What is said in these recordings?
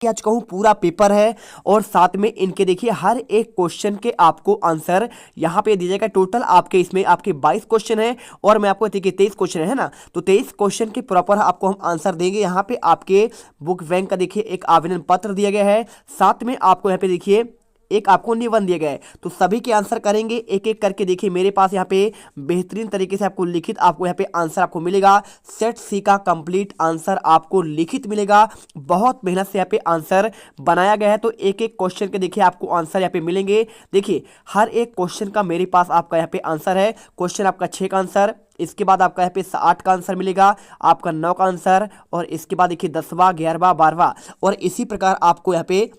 आज कहूँ पूरा पेपर है और साथ में इनके देखिए हर एक क्वेश्चन के आपको आंसर यहाँ पे दिया जाएगा। टोटल आपके इसमें आपके 22 क्वेश्चन है और मैं आपको देखिए 23 क्वेश्चन है ना, तो 23 क्वेश्चन के प्रॉपर आपको हम आंसर देंगे। यहाँ पे आपके बुक बैंक का देखिए एक आवेदन पत्र दिया गया है, साथ में आपको यहाँ पे देखिए एक आपको निबंध दिया गया है, तो सभी के आंसर करेंगे एक एक करके। देखिए मेरे पास यहाँ पे बेहतरीन तरीके से आपको लिखित आपको यहाँ पे आंसर आपको मिलेगा। सेट सी का कंप्लीट आंसर आपको लिखित मिलेगा। बहुत मेहनत से यहाँ पे आंसर बनाया गया है, तो एक एक क्वेश्चन के देखिए आपको आंसर यहाँ पे मिलेंगे। देखिए हर एक क्वेश्चन का मेरे पास आपका यहाँ पे आंसर है। क्वेश्चन आपका 6 का आंसर, इसके बाद आपका यहाँ पे 8 का आंसर मिलेगा, आपका 9 का आंसर, और इसके बाद देखिए 10वां 11वां 12वां, और इसी प्रकार आपको यहाँ पे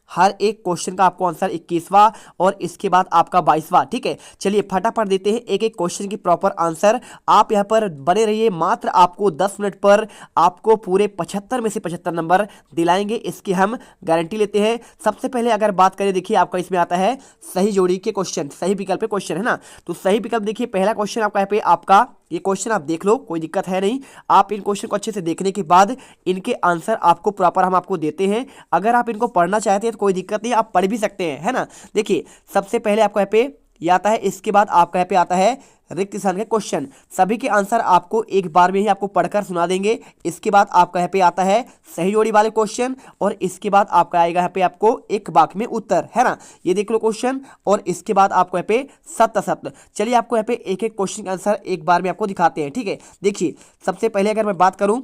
हर एक क्वेश्चन का आपको आंसर 21वां और इसके बाद आपका 22वां। ठीक है, चलिए फटाफट देते हैं एक एक क्वेश्चन की प्रॉपर आंसर। आप यहां पर बने रहिए, मात्र आपको 10 मिनट पर आपको पूरे 75 में से 75 नंबर दिलाएंगे, इसकी हम गारंटी लेते हैं। सबसे पहले अगर बात करें, देखिए आपका इसमें आता है सही जोड़ी के क्वेश्चन, सही विकल्प के क्वेश्चन है ना, तो सही विकल्प देखिए पहला क्वेश्चन आपका यहाँ पे आपका ये क्वेश्चन आप देख लो, कोई दिक्कत है नहीं। आप इन क्वेश्चन को अच्छे से देखने के बाद इनके आंसर आपको प्रॉपर हम आपको देते हैं। अगर आप इनको पढ़ना चाहते हैं तो कोई दिक्कत नहीं, आप पढ़ भी सकते हैं, है ना। देखिए सबसे पहले आपको यहाँ पे ये आता है, इसके बाद आपका यहाँ पे आता है रिक्त स्थान के क्वेश्चन। सभी के आंसर आपको एक बार में ही आपको पढ़कर सुना देंगे। इसके बाद आपका यहाँ पे आता है सही जोड़ी वाले क्वेश्चन, और इसके बाद आपका आएगा यहाँ पे आपको एक वाक्य में उत्तर, है ना। ये देख लो क्वेश्चन, और इसके बाद आपको यहाँ पे सत्य असत्य। चलिए आपको यहाँ पे एक एक क्वेश्चन का आंसर एक बार में आपको दिखाते हैं। ठीक है, देखिए सबसे पहले अगर मैं बात करूं,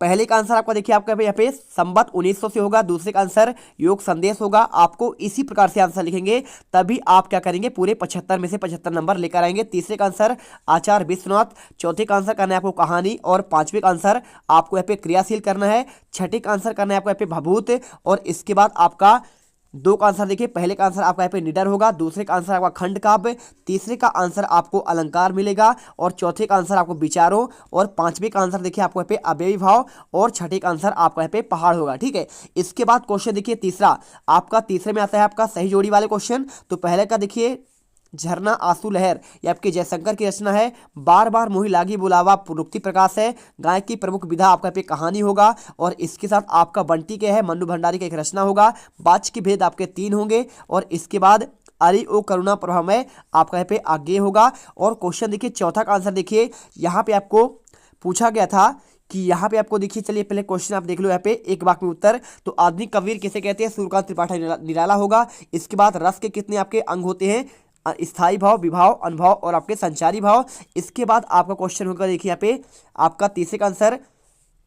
पहले का आंसर आपका देखिए आपका यहाँ पे संवत 1900 से होगा, दूसरे का आंसर योग संदेश होगा। आपको इसी प्रकार से आंसर लिखेंगे, तभी आप क्या करेंगे पूरे 75 में से 75 नंबर लेकर आएंगे। तीसरे का आंसर आचार्य विश्वनाथ, चौथे का आंसर करना है आपको कहानी, और पांचवे का आंसर आपको यहाँ पे क्रियाशील करना है, छठे का आंसर करना है आपको यहाँ पे भभूत, और इसके बाद आपका 2 का आंसर देखिए पहले का आंसर आपका यहाँ पे निडर होगा, दूसरे का आंसर आपका खंड काव्य, तीसरे का आंसर आपको अलंकार मिलेगा, और चौथे का आंसर आपको विचारों, और पांचवे का आंसर देखिए आपको यहाँ पे अव्ययी भाव, और छठे का आंसर आपका यहाँ पे पहाड़ होगा। ठीक है, इसके बाद क्वेश्चन देखिए तीसरा आपका, तीसरे में आता है आपका सही जोड़ी वाले क्वेश्चन। तो पहले का देखिए झरना आंसू लहर, ये आपके जयशंकर की रचना है। बार बार मोही लागी बुलावा रुक्ति प्रकाश है। गाय की प्रमुख विधा आपका पे कहानी होगा, और इसके साथ आपका बंटी के है मन्नू भंडारी का एक रचना होगा। वाच्य के भेद आपके 3 होंगे, और इसके बाद अरि ओ करुणा प्रभामय आपका यहाँ पे आगे होगा। और क्वेश्चन देखिए चौथा का आंसर देखिए यहाँ पे आपको पूछा गया था कि यहाँ पे आपको देखिए, चलिए पहले क्वेश्चन आप देख लो यहाँ पे एक वाक्य में उत्तर। तो आधुनिक कबीर किसे कहते हैं, सूर्यकांत त्रिपाठी निराला होगा। इसके बाद रस के कितने आपके अंग होते हैं, स्थायी भाव, विभाव, अनुभव और आपके संचारी भाव। इसके बाद आपका क्वेश्चन होगा देखिए यहाँ पे आपका तीसरे का आंसर,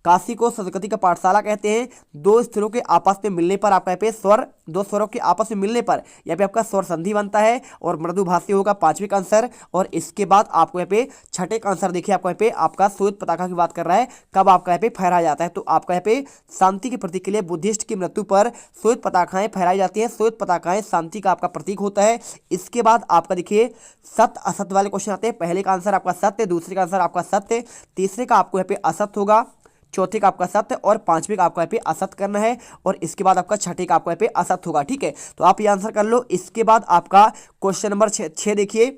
काशी को संस्कृति का पाठशाला कहते हैं। दो स्थलों के आपस में मिलने पर आपका यहाँ पे स्वर, दो स्वरों के आपस में मिलने पर यहाँ पे आपका स्वर संधि बनता है, और मृदुभाषी होगा पांचवें का आंसर। और इसके बाद आपको यहाँ पे छठे का आंसर देखिए आपको यहाँ पे आपका श्वेत पताका की बात कर रहा है, कब आपका यहाँ पे फहराया जाता है। तो आपका यहाँ पे शांति के प्रतीक के लिए बुद्धिस्ट की मृत्यु पर श्वेत पताकाएं फहराई जाती हैं। श्वेत पताकाएं शांति का आपका प्रतीक होता है। इसके बाद आपका देखिए सत्य असत्य वाले क्वेश्चन आते हैं। पहले का आंसर आपका सत्य, दूसरे का आंसर आपका सत्य, तीसरे का आपको यहाँ पे असत्य होगा, चौथे का आपका सत्य, और पांचवे का आपको यहाँ पे असत्य करना है, और इसके बाद आपका छठे का आपको यहाँ पे असत्य होगा। ठीक है, तो आप ये आंसर कर लो। इसके बाद आपका क्वेश्चन नंबर 6 देखिए,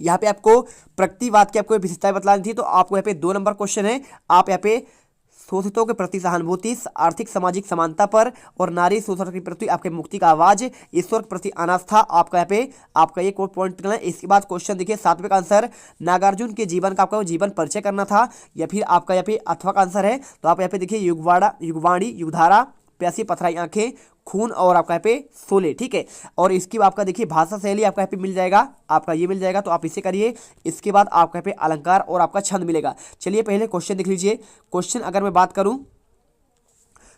यहाँ पे आपको प्रतिवाद की आपको विशेषताएं बतलानी थी, तो आपको यहाँ पे 2 नंबर क्वेश्चन है। आप यहाँ पे शोषितों के प्रति सहानुभूति, आर्थिक सामाजिक समानता पर, और नारी शोषण के प्रति आपके मुक्ति का आवाज, ईश्वर के प्रति आस्था, आपका यहाँ पे आपका ये पॉइंट करना है। इसके बाद क्वेश्चन देखिए 7वें का आंसर, नागार्जुन के जीवन का आपका जीवन परिचय करना था, या फिर आपका यहाँ पे अथवा का आंसर है। तो आप यहाँ पे देखिए युगवाणी, युगधारा, प्यासी पथराई आंखें, खून, और आपका यहाँ पे शोले। ठीक है, और इसकी आपका देखिए भाषा शैली आपका यहाँ पे मिल जाएगा, आपका ये मिल जाएगा, तो आप इसे करिए। इसके बाद आपका यहाँ पे अलंकार और आपका छंद मिलेगा। चलिए पहले क्वेश्चन देख लीजिए। क्वेश्चन अगर मैं बात करूं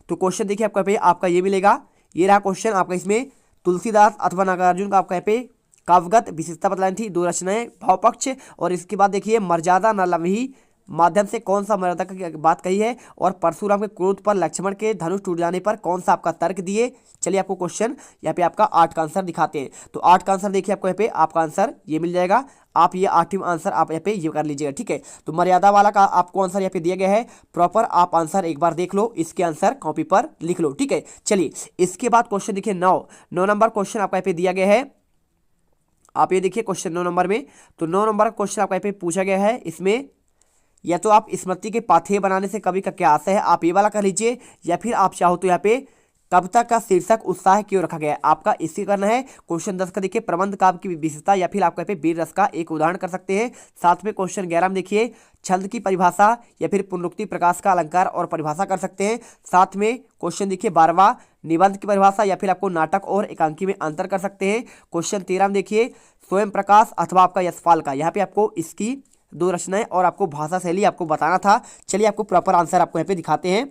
तो क्वेश्चन देखिए आपका पे आपका ये मिलेगा, ये रहा क्वेश्चन आपका। इसमें तुलसीदास अथवा नागार्जुन का आपका यहाँ पे काव्यगत विशेषता बतलानी थी, 2 रचनाएं, भाव पक्ष, और इसके बाद देखिए मर्यादा न लम्ही माध्यम से कौन सा मर्यादा की बात कही है, और परशुराम के क्रोध पर लक्ष्मण के धनुष टूट जाने पर कौन सा आपका तर्क दिए। चलिए आपको क्वेश्चन यहाँ पे आपका 8 का आंसर दिखाते हैं। तो 8 का आंसर देखिए आपको यहाँ पे आपका आंसर ये मिल जाएगा। आप ये 8वां आंसर आप यहाँ पे ये कर लीजिएगा। ठीक है, तो मर्यादा वाला का आपको आंसर यहाँ पे दिया गया है प्रॉपर, आप आंसर एक बार देख लो, इसके आंसर कॉपी पर लिख लो। ठीक है, चलिए इसके बाद क्वेश्चन देखिए 9 नंबर क्वेश्चन आपका यहाँ पे दिया गया है। आप ये देखिए क्वेश्चन 9 नंबर में, तो 9 नंबर का क्वेश्चन आपका यहाँ पे पूछा गया है। इसमें या तो आप स्मृति के पाथेय बनाने से कवि का क्या आशय है, आप ये वाला कर लीजिए, या फिर आप चाहो तो यहाँ पे कविता का शीर्षक उत्साह क्यों रखा गया है, आपका इसी करना है। क्वेश्चन 10 का देखिए प्रबंध काव्य की विशेषता, या फिर आपको यहाँ पे वीर रस का एक उदाहरण कर सकते हैं। साथ में क्वेश्चन 11 में देखिए छंद की परिभाषा या फिर पुनरुक्ति प्रकाश का अलंकार और परिभाषा कर सकते हैं। साथ में क्वेश्चन देखिए 12वां निबंध की परिभाषा या फिर आपको नाटक और एकांकी में अंतर कर सकते हैं। क्वेश्चन 13 में देखिए स्वयं प्रकाश अथवा आपका यशपाल का, यहाँ पे आपको इसकी दो रचनाएं और आपको भाषा शैली आपको बताना था। चलिए आपको प्रॉपर आंसर आपको यहाँ पे दिखाते हैं।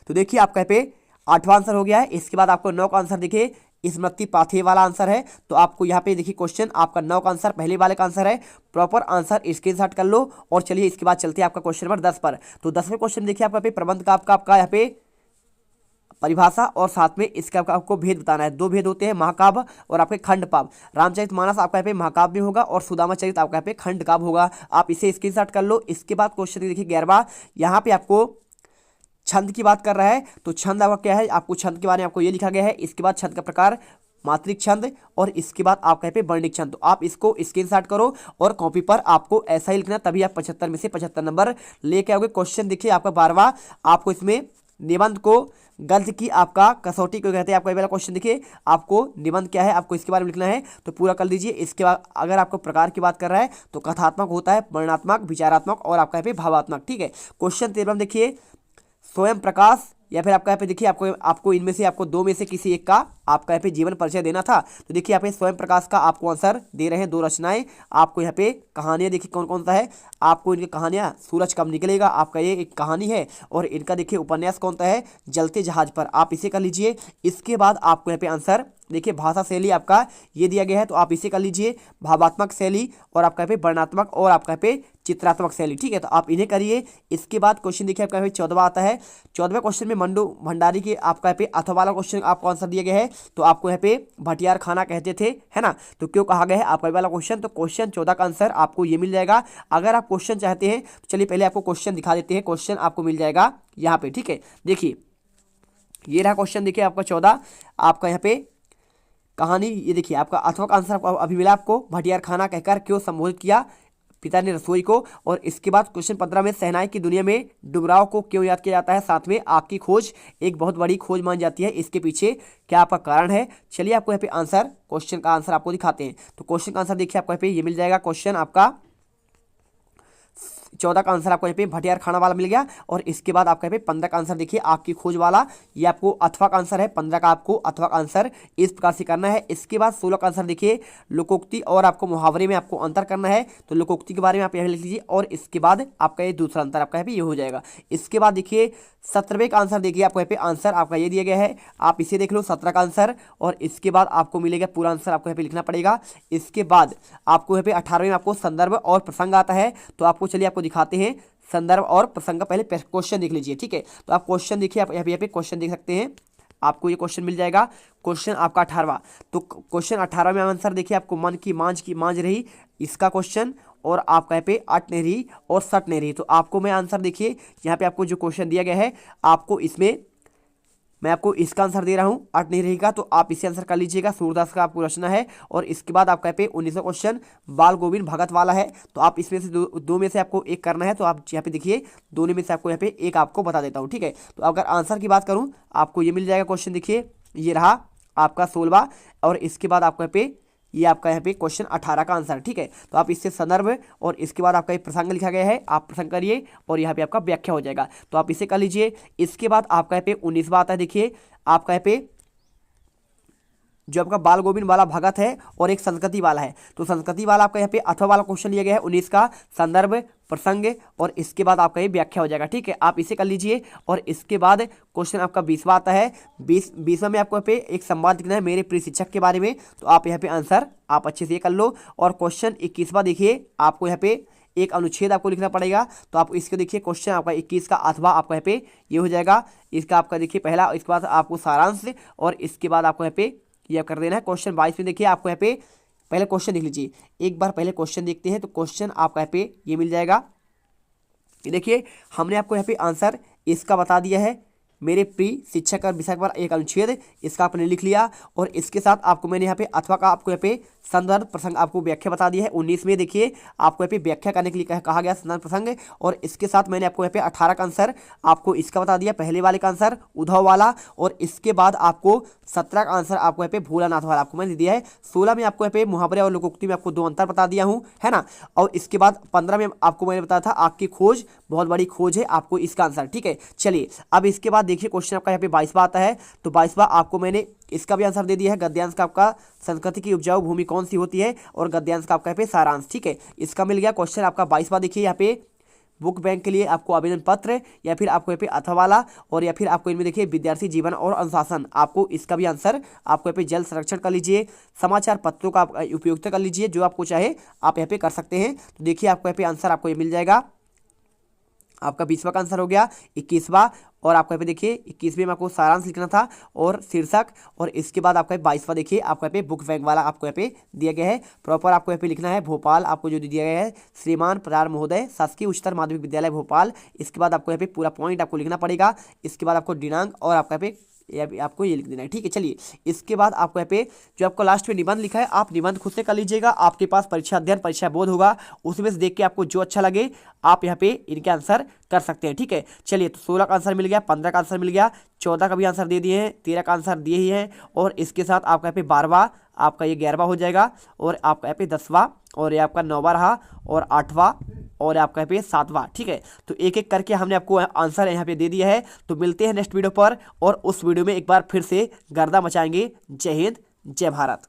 तो देखिए आपका यहाँ पे 8वां आंसर हो गया है। इसके बाद आपको 9 का आंसर देखिए स्मृति पाथेय वाला आंसर है। तो आपको यहाँ पे देखिए क्वेश्चन आपका 9 का आंसर पहले वाले का आंसर है। प्रॉपर आंसर स्क्रीनशॉट कर लो। और चलिए इसके बाद चलते हैं आपका क्वेश्चन नंबर 10 पर। तो 10वें क्वेश्चन देखिए आपका पे प्रबंध का आपका यहाँ पे परिभाषा और साथ में इसका आपको भेद बताना है। दो भेद होते हैं, महाकाव्य और आपके खंडकाव्य। रामचरितमानस आपका यहाँ पे महाकाव्य होगा और सुदामा चरित आपका यहाँ पे खंडकाव्य होगा। आप इसे स्क्रीनशॉट कर लो। इसके बाद क्वेश्चन देखिए 11वां, यहाँ पे आपको छंद की बात कर रहा है। तो छंद आपका क्या है, आपको छंद के बारे में आपको ये लिखा गया है। इसके बाद छंद का प्रकार मात्रिक छंद और इसके बाद आपका यहाँ पे वर्णिक छंद। तो आप इसको स्क्रीनशॉट करो और कॉपी पर आपको ऐसा ही लिखना, तभी आप 75 में से 75 नंबर लेके आओगे। क्वेश्चन देखिए आपका 12वां, आपको इसमें निबंध को गद्य की आपका कसौटी क्यों कहते हैं, आपको ये वाला क्वेश्चन देखिए आपको निबंध क्या है आपको इसके बारे में लिखना है। तो पूरा कर लीजिए। इसके बाद अगर आपको प्रकार की बात कर रहा है तो कथात्मक होता है, वर्णनात्मक, विचारात्मक और आपका यहाँ पे भावात्मक। ठीक है। क्वेश्चन 13 में देखिए स्वयं प्रकाश या फिर आपका यहाँ पे देखिए आपको इनमें से आपको दो में से किसी एक का आपका यहाँ पे जीवन परिचय देना था। तो देखिए यहाँ पे स्वयं प्रकाश का आपको आंसर दे रहे हैं, दो रचनाएं। आपको यहाँ पे कहानियां देखिए कौन कौन सा है, आपको इनकी कहानियां सूरज कब निकलेगा आपका ये एक कहानी है। और इनका देखिए उपन्यास कौन सा है, जलते जहाज पर। आप इसे कर लीजिए। इसके बाद आपको यहाँ पे आंसर देखिए भाषा शैली आपका ये दिया गया है, तो आप इसे कर लीजिए। भावात्मक शैली और आपका यहाँ पे वर्णनात्मक और आपका यहाँ पे चित्रात्मक शैली। ठीक है, तो आप इन्हें करिए। इसके बाद क्वेश्चन देखिए आपका यहाँ पे 14वां आता है। 14वें क्वेश्चन में मंडू भंडारी के आपका यहाँ पे अथवा वाला क्वेश्चन आपको आंसर दिया गया है। तो आपको यहाँ पे भटियार खाना कहते थे, है ना, तो क्यों कहा गया है आपका वाला क्वेश्चन। तो क्वेश्चन 14 का आंसर आपको ये मिल जाएगा। अगर आप क्वेश्चन चाहते हैं तो चलिए पहले आपको क्वेश्चन दिखा देते हैं। क्वेश्चन आपको मिल जाएगा यहाँ पे। ठीक है, देखिए ये रहा क्वेश्चन। देखिए आपका 14 आपका यहाँ पे कहानी, ये देखिए आपका अथवा का आंसर अभी मिला आपको। भटियार खाना कहकर क्यों संबोधित किया पिता ने रसोई को। और इसके बाद क्वेश्चन 15 में शहनाई की दुनिया में डुमराव को क्यों याद किया जाता है। साथ में आग की खोज एक बहुत बड़ी खोज मानी जाती है, इसके पीछे क्या आपका कारण है। चलिए आपको यहाँ पे आंसर क्वेश्चन का आंसर आपको दिखाते हैं। तो क्वेश्चन का आंसर देखिए आपको यहाँ पे ये मिल जाएगा। क्वेश्चन आपका 14 का आंसर आपको यहाँ पे भटियार खाना वाला मिल गया। और इसके बाद आपका यहाँ पे 15 का आंसर देखिए आग की खोज वाला, ये आपको अथवा का आंसर है। 15 का आपको अथवा का आंसर इस प्रकार से करना है। इसके बाद 16 का आंसर देखिए लोकोक्ति और आपको मुहावरे में आपको अंतर करना है। तो लोकोक्ति के बारे में आप यहाँ लिख लीजिए। और इसके बाद आपका ये दूसरा अंतर आपका यहाँ पे ये हो जाएगा। इसके बाद देखिए 17वें का आंसर देखिए आपको यहाँ पे आंसर आपका ये दिया गया है, आप इसे देख लो 17 का आंसर। और इसके बाद आपको मिलेगा पूरा आंसर आपको यहाँ पे लिखना पड़ेगा। इसके बाद आपको यहाँ पे 18वें में आपको संदर्भ और प्रसंग आता है। तो आपको चलिए आपको दिखाते हैं संदर्भ और प्रसंग का पहले क्वेश्चन देख लीजिए। ठीक है, तो आप क्वेश्चन देखिए, आप यहाँ पे क्वेश्चन देख सकते हैं। आपको ये क्वेश्चन मिल जाएगा। क्वेश्चन आपका 18वां, तो क्वेश्चन 18 में आंसर देखिए आपको मन की मांझ रही इसका क्वेश्चन। और आपका यहाँ पे अट नहीं रही और सट नहीं रही। तो आपको मैं आंसर देखिए यहाँ पे आपको जो क्वेश्चन दिया गया है, आपको इसमें मैं आपको इसका आंसर दे रहा हूँ अट नहीं रहेगा। तो आप इसे आंसर कर लीजिएगा। सूरदास का आपको रचना है। और इसके बाद आपका यहाँ पे 19वां क्वेश्चन बाल गोविंद भगत वाला है। तो आप इसमें से दो में से आपको एक करना है। तो आप यहाँ पे देखिए दोनों में से आपको यहाँ पे एक आपको बता देता हूँ। ठीक है, तो अगर आंसर की बात करूँ आपको ये मिल जाएगा क्वेश्चन। देखिए ये रहा आपका 16वां। और इसके बाद आपको यहाँ पे ये आपका यहाँ पे क्वेश्चन 18 का आंसर। ठीक है, तो आप इससे संदर्भ और इसके बाद आपका एक प्रसंग लिखा गया है, आप प्रसंग करिए और यहाँ पे आपका व्याख्या हो जाएगा। तो आप इसे कर लीजिए। इसके बाद आपका यहाँ पे 19वां आता है। देखिए आपका यहाँ पे जो आपका बाल गोविंद वाला भगत है और एक संस्कृति वाला है। तो संस्कृति वाला आपका यहाँ पे अथवा वाला क्वेश्चन लिया गया है 19 का, संदर्भ प्रसंग और इसके बाद आपका ये व्याख्या हो जाएगा। ठीक है, आप इसे कर लीजिए। और इसके बाद क्वेश्चन आपका 20वां आता है। 20वां में आपको यहाँ पे एक संवाद लिखना है मेरे प्रिय शिक्षक के बारे में। तो आप यहाँ पे आंसर आप अच्छे से कर लो। और क्वेश्चन 21वां देखिए आपको यहाँ पे एक अनुच्छेद आपको लिखना पड़ेगा। तो आप इसको देखिए क्वेश्चन आपका 21 का अथवा आपको यहाँ पे ये हो जाएगा। इसका आपका देखिए पहला, इसके बाद आपको सारांश और इसके बाद आपको यहाँ पे यह कर देना है। क्वेश्चन 22 में देखिए आपको यहाँ पे पहले क्वेश्चन देख लीजिए, एक बार पहले क्वेश्चन देखते हैं। तो क्वेश्चन आपका यहाँ पे ये मिल जाएगा। देखिए हमने आपको यहाँ पे आंसर इसका बता दिया है, मेरे प्रिय शिक्षक और विषय पर एक अनुच्छेद, इसका आपने लिख लिया। और इसके साथ आपको मैंने यहाँ पे अथवा का आपको यहाँ पे संदर्भ प्रसंग आपको व्याख्या बता दी है। 19 में देखिए आपको यहाँ पे व्याख्या करने के लिए कहा गया संदर्भ प्रसंग। और इसके साथ मैंने आपको यहाँ पे 18 का आंसर आपको इसका बता दिया, पहले वाले का आंसर उद्धव वाला। और इसके बाद आपको 17 का आंसर आपको यहाँ पे भोलानाथ वाला आपको मैंने दिया है। 16 में आपको यहाँ पे मुहावरे और लोकोक्ति में आपको 2 अंतर बता दिया हूँ, है ना। और इसके बाद 15 में आपको मैंने बताया था आग की खोज बहुत बड़ी खोज है, आपको इसका आंसर। ठीक है, चलिए अब इसके बाद देखिए क्वेश्चन आपका यहाँ पे 22वां आता है। तो 22वां आपको मैंने इसका भी आंसर दे दिया है। गद्यांश का आपका संस्कृति की उपजाऊ भूमि कौन सी होती है, और गद्यांश का आपका यहाँ पे सारांश। ठीक है, इसका मिल गया क्वेश्चन आपका 22वां। देखिए यहाँ पे बुक बैंक के लिए आपको आवेदन पत्र, या फिर आपको यहाँ पे अथवा वाला, और या फिर आपको इनमें देखिए विद्यार्थी जीवन और अनुशासन, आपको इसका भी आंसर आपको यहाँ पे जल संरक्षण कर लीजिए, समाचार पत्रों का उपयोगिता कर लीजिए, जो आपको चाहे आप यहाँ पे कर सकते हैं। तो देखिए आपको यहाँ पे आंसर आपको ये मिल जाएगा। आपका 20वां का आंसर हो गया। 21वां, और आपको यहाँ पे देखिए 21वें में आपको सारांश लिखना था और शीर्षक। और इसके बाद आपका 22वां देखिए आपको यहाँ पे बुक बैंक वाला आपको यहाँ पे दिया गया है। प्रॉपर आपको यहाँ पे लिखना है भोपाल, आपको जो दिया गया है श्रीमान प्रधान महोदय शासकीय उच्चतर माध्यमिक विद्यालय भोपाल। इसके बाद आपको यहाँ पे पूरा पॉइंट आपको लिखना पड़ेगा। इसके बाद आपको दिनांक और आपका यहाँ पे आपको ये लिख देना है। ठीक है, चलिए इसके बाद आपको यहाँ पे जो आपको लास्ट में निबंध लिखा है, आप निबंध खुद से कर लीजिएगा। आपके पास परीक्षा अध्ययन परीक्षा बोध होगा, उसमें से देख के आपको जो अच्छा लगे आप यहाँ पे इनके आंसर कर सकते हैं। ठीक है, चलिए तो 16 का आंसर मिल गया, 15 का आंसर मिल गया, 14 का भी आंसर दे दिए हैं, 13 का आंसर दिए ही हैं। और इसके साथ आपका यहाँ पे 12वां, आपका ये 11वां हो जाएगा, और आपका यहाँ पे 10वां, और ये आपका 9वां रहा, और 8वां, और आपका यहाँ पे 7वां। ठीक है, तो एक एक करके हमने आपको आंसर यहाँ पे दे दिया है। तो मिलते हैं नेक्स्ट वीडियो पर, और उस वीडियो में एक बार फिर से गर्दा मचाएंगे। जय हिंद, जय भारत।